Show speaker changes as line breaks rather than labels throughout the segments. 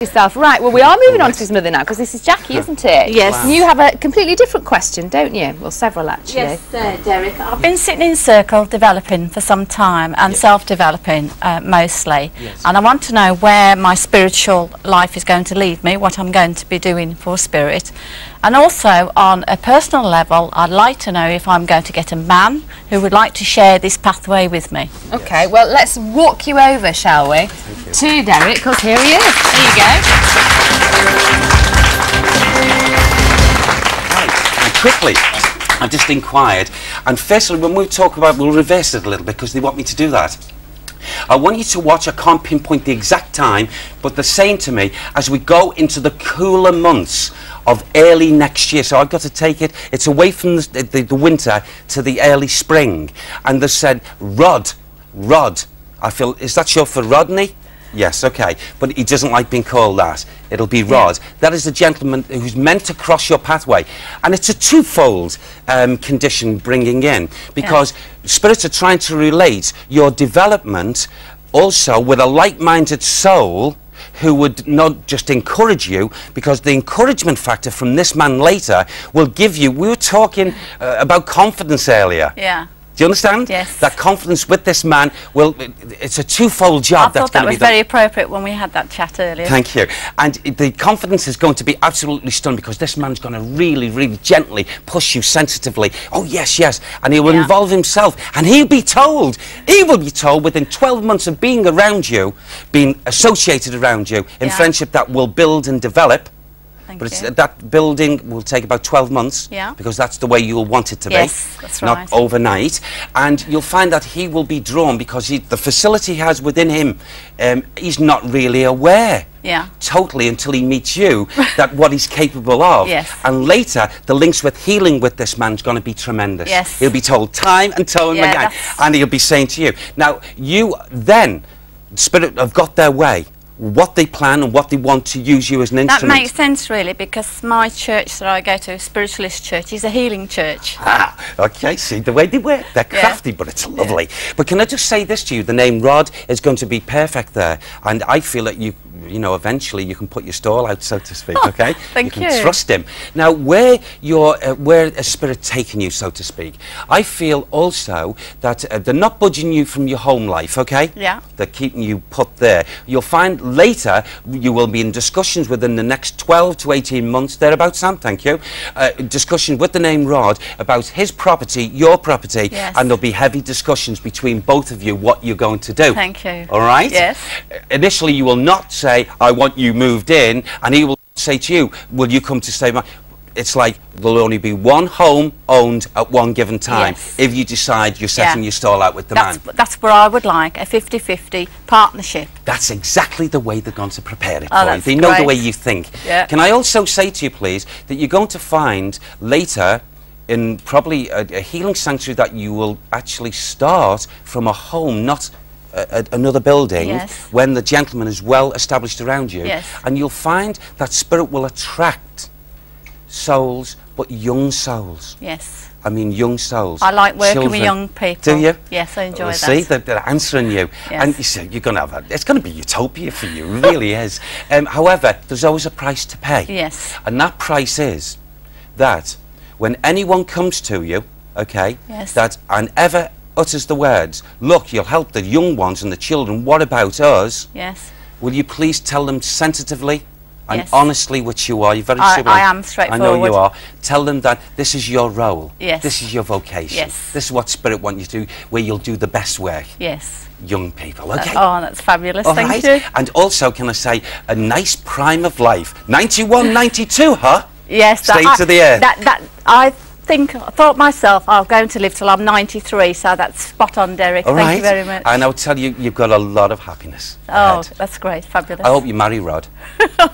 Yourself. Right, well, we are moving on to his mother now, because this is Jackie, isn't it?
Yes.
Wow. You have a completely different question, don't you? Well, several, actually.
Yes, Derek. I've been sitting in circle developing for some time, and self-developing mostly. Yes. And I want to know where my spiritual life is going to lead me, what I'm going to be doing for spirit. And also, on a personal level, I'd like to know if I'm going to get a man who would like to share this pathway with me.
Okay, well, let's walk you over, shall we, to Derek, because here he is. There you go.
Right, and quickly, I just inquired, and firstly, when we talk about, we'll reverse it a little bit, because they want me to do that. I want you to watch, I can't pinpoint the exact time, but they're saying to me, as we go into the cooler months of early next year, so I've got to take it, it's away from the winter to the early spring, and they said, Rod, I feel, is that short for Rodney? Yes, okay, but he doesn't like being called that. It'll be Rod. Yeah. That is the gentleman who's meant to cross your pathway. And it's a twofold condition bringing in, because spirits are trying to relate your development also with a like-minded soul who would not just encourage you, because the encouragement factor from this man later will give you, we were talking about confidence earlier.
Yeah.
Do you understand?
Yes.
That confidence with this man, well, it's a twofold job.
I thought that was very appropriate when we had that chat earlier.
Thank you. And the confidence is going to be absolutely stunned, because this man's going to really, really gently push you sensitively. Oh, yes, yes. And he will involve himself. And he will be told within 12 months of being around you, being associated around you in friendship that will build and develop. But that building will take about 12 months, because that's the way you'll want it to be,
that's
not
right.
overnight. And you'll find that he will be drawn, because the facility he has within him, he's not really aware totally until he meets you that what he's capable of. And later, the links with healing with this man's going to be tremendous. He'll be told time and time again, and he'll be saying to you, now, you then, Spirit have got their way, what they plan and what they want to use you as an instrument.
That makes sense, really, because my church that I go to, Spiritualist Church, is a healing church.
Ah, okay, see the way they work. They're crafty, but it's lovely. But can I just say this to you? The name Rod is going to be perfect there, and I feel that you know, eventually you can put your stall out, so to speak, okay?
Thank you.
You can trust him. Now, where a spirit taking you, so to speak, I feel also that they're not budging you from your home life, okay?
Yeah.
They're keeping you put there. You'll find later you will be in discussions within the next 12 to 18 months, thereabouts, Sam, thank you, discussion with the name Rod about his property, your property, and there'll be heavy discussions between both of you what you're going to do.
Thank you.
All right?
Yes.
Initially, you will not say, I want you moved in, and he will say to you, will you come to stay? It's like there'll only be one home owned at one given time if you decide you're setting your stall out with the man.
That's where I would like a 50-50 partnership.
That's exactly the way they're going to prepare it
for
you. They know the way you think. Can I also say to you, please, that you're going to find later in probably a healing sanctuary that you will actually start from a home, not another building, when the gentleman is well established around you, and you'll find that spirit will attract souls, but young souls.
Yes.
I mean, young souls.
I like working with young people.
Do you?
Yes, I enjoy that.
See, they're answering you. And you say, you're going to have it's going to be utopia for you, it really is. However, there's always a price to pay.
Yes.
And that price is that when anyone comes to you, okay, and ever utters the words, look, you'll help the young ones and the children, what about us?
Yes.
Will you please tell them sensitively and honestly, which you are? You're very civil.
I am straightforward.
I know you are. Tell them that this is your role.
Yes.
This is your vocation.
Yes.
This is what Spirit wants you to do, where you'll do the best work.
Yes.
Young people, okay?
Oh, that's fabulous. Thank you.
And also, can I say, a nice prime of life. 91, 92, huh?
Yes.
Stay to the earth.
I thought myself, I'm going to live till I'm 93, so that's spot on, Derek. Thank you very much.
And I'll tell you, you've got a lot of happiness
ahead.
Oh,
that's great, fabulous.
I hope you marry Rod.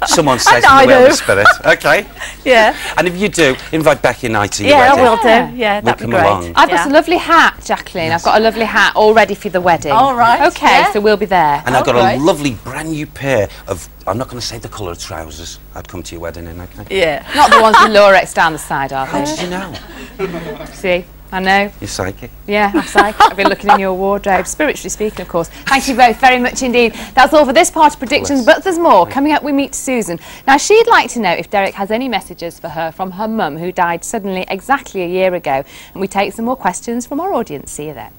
Someone says in the way of the spirit. Okay?
Yeah.
And if you do, invite Becky and I to your
wedding.
I
will do. Yeah, that'd be great.
Along.
I've got a lovely hat, Jacqueline. I've got a lovely hat all ready for the wedding.
All right.
Okay, so we'll be there.
And I've got a lovely brand new pair of, I'm not going to say the colour of trousers I'd come to your wedding in, okay?
Yeah. Not the ones with Lorex down the side, are they?
How did you know?
See? I know.
You're psychic.
Yeah, I'm psychic. I've been looking in your wardrobe, spiritually speaking, of course. Thank you both very much indeed. That's all for this part of predictions, but there's more. Coming up, we meet Susan. Now, she'd like to know if Derek has any messages for her from her mum, who died suddenly exactly a year ago. And we take some more questions from our audience. See you then.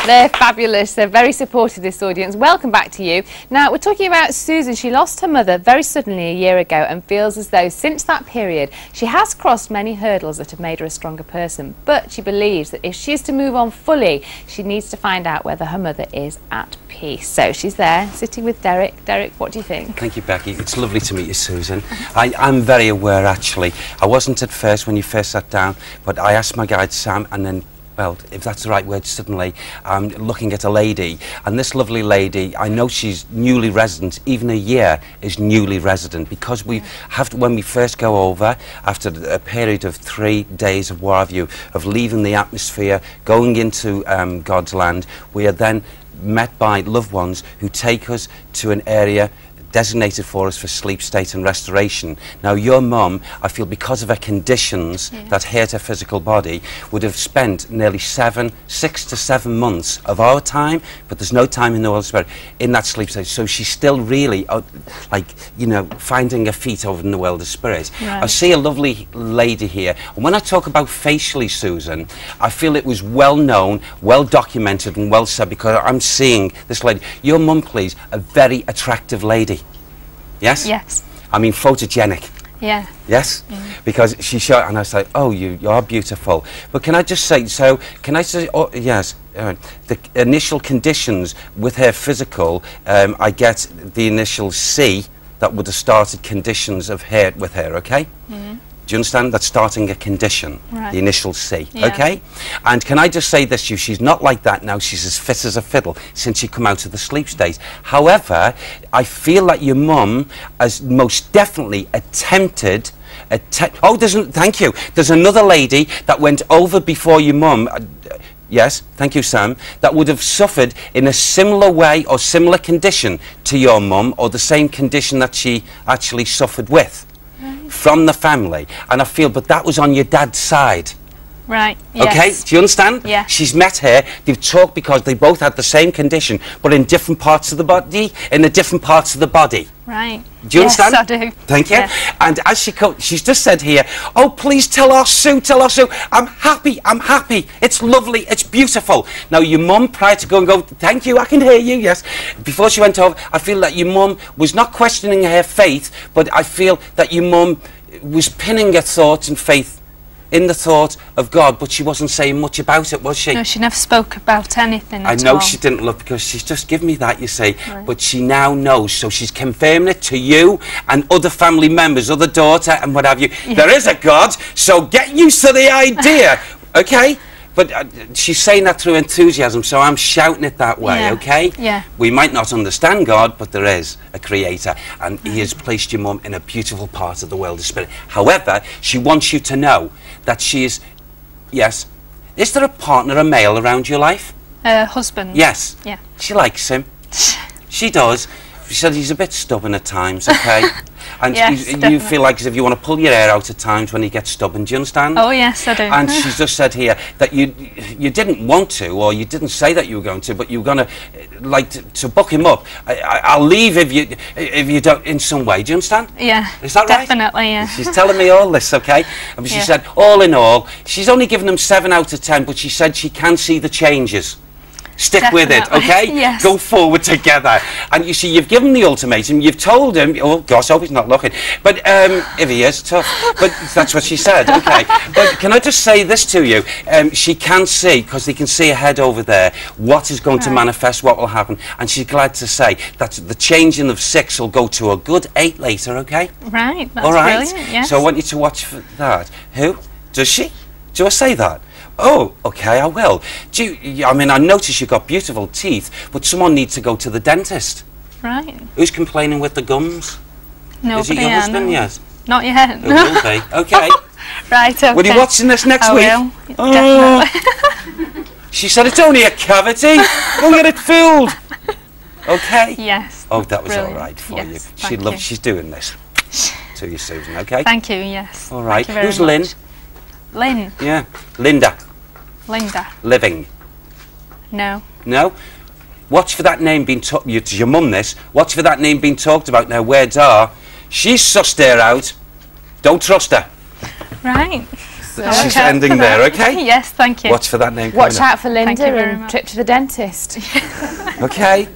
They're fabulous. They're very supportive, this audience. Welcome back to you. Now, we're talking about Susan. She lost her mother very suddenly a year ago and feels as though since that period she has crossed many hurdles that have made her a stronger person. But she believes that if she is to move on fully, she needs to find out whether her mother is at peace. So she's there, sitting with Derek. Derek, what do you think?
Thank you, Becky. It's lovely to meet you, Susan. I'm very aware, actually. I wasn't at first when you first sat down, but I asked my guide, Sam, and then, well, if that's the right word, suddenly I'm looking at a lady, and this lovely lady, I know she's newly resident. Even a year is newly resident, because we have to, when we first go over, after a period of 3 days of what have you, of leaving the atmosphere, going into God's land, we are then met by loved ones who take us to an area designated for us for sleep state and restoration. Now, your mum, I feel, because of her conditions that hurt her physical body, would have spent nearly 6 to 7 months of our time, but there's no time in the Holy Spirit, in that sleep state. So she's still really, like, you know, finding her feet over in the world of spirit.
Right.
I see a lovely lady here, and when I talk about facially, Susan, I feel it was well known, well documented and well said, because I'm seeing this lady. Your mum, please, a very attractive lady. Yes?
Yes.
I mean, photogenic.
Yeah.
Yes? Because she showed, and I was like, oh, you are beautiful. But can I just say, so, can I say, oh, yes, the initial conditions with her physical, I get the initial C that would have started conditions of hurt with her, okay? Do you understand? That's starting a condition,
Right.
the initial C,
Yeah.
okay? And can I just say this to you, she's not like that now, she's as fit as a fiddle since she come out of the sleep state. However, I feel that your mum has most definitely attempted, thank you, there's another lady that went over before your mum, yes, thank you, Sam, that would have suffered in a similar way or similar condition to your mum, or the same condition that she actually suffered with. From the family, and I feel, but that was on your dad's side.
Right.
Okay,
Yes.
do you understand?
Yeah.
She's met her, they've talked, because they both had the same condition, but in different parts of the body,
Right.
Do you
yes,
understand?
I do.
Thank you.
Yeah.
And as she's just said here, oh, please tell our Sue, I'm happy, it's lovely, it's beautiful. Now, your mum, prior to going, thank you, I can hear you, yes. Before she went over, I feel that your mum was not questioning her faith, but I feel that your mum was pinning her thoughts and faith in the thought of God, but she wasn't saying much about it, was she?
No, she never spoke about anything
I
at
know
all.
she didn't, look, because she's just given me that, you see,
Right.
but she now knows, so she's confirming it to you and other family members, other daughter and what have you.
Yeah.
There is a God, so get used to the idea, okay? But she's saying that through enthusiasm, so I'm shouting it that way,
Yeah.
okay?
Yeah.
We might not understand God, but there is a creator, and he has placed your mum in a beautiful part of the world of spirit. However, she wants you to know that she is, yes, is there a partner, a male around your life?
Husband.
Yes.
Yeah.
She likes him. She does. She said he's a bit stubborn at times, okay? And
Yes,
you
definitely.
feel like as if you want to pull your hair out at times when he gets stubborn, do you understand?
Oh, yes, I do.
And she's just said here that you didn't want to, or you didn't say that you were going to, but you were going to, like, to buck him up. I'll leave if you don't, in some way, do you understand?
Yeah.
Is that right?
Definitely, yeah.
She's telling me all this, okay? And she
Yeah.
said, all in all, she's only given him 7 out of 10, but she said she can see the changes. Stick with it,
Definitely.
okay?
Yes.
Go forward together. And you see, you've given the ultimatum, you've told him, oh gosh, I hope he's not looking, but if he is, tough. But that's what she said, okay. But can I just say this to you? She can see, because they can see ahead over there, what is going to manifest, what will happen. And she's glad to say that the changing of 6 will go to a good 8 later, okay?
Right, that's
All right?
brilliant, yes.
So I want you to watch for that. Who? Does she? Do I say that? Oh, okay, I will. I mean, I notice you've got beautiful teeth, but someone needs to go to the dentist.
Right.
Who's complaining with the gums?
Nobody,
Is it your
yeah,
husband?
no.
Yes.
Not yet.
It will be. Okay.
Right, okay.
Will you watching this next
I
week?
will,
Oh.
definitely.
She said, it's only a cavity. Don't get it filled. Okay?
Yes.
Oh, that was
Brilliant.
all right for
Yes,
you.
thank you.
She's doing this to you, Susan, okay?
Thank you, yes.
All right.
Thank you very
Who's Lynn?
much. Lynn.
Yeah. Linda.
Linda.
Living.
No.
No? Watch for that name being talked... Your mum this. Watch for that name being talked about now. Words are... She's sussed her out. Don't trust her.
Right.
She's ending there, okay?
Yes, thank you.
Watch for that name
Watch
coming up.
out for Linda
Thank you very
and
much.
trip to the dentist.
Okay.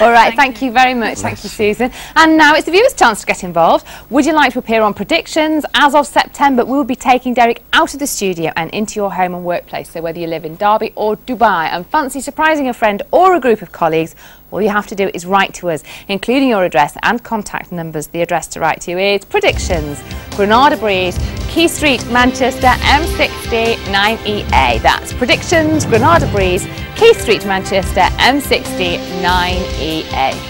All right, thank you very much. Thank you, Susan. And now it's the viewers' chance to get involved. Would you like to appear on Predictions? As of September, we'll be taking Derek out of the studio and into your home and workplace. So whether you live in Derby or Dubai and fancy surprising a friend or a group of colleagues, all you have to do is write to us, including your address and contact numbers. The address to write to is Predictions, Granada Breeze, Key Street, Manchester, M60 9EA. That's Predictions, Granada Breeze, Key Street, Manchester, M60 9EA.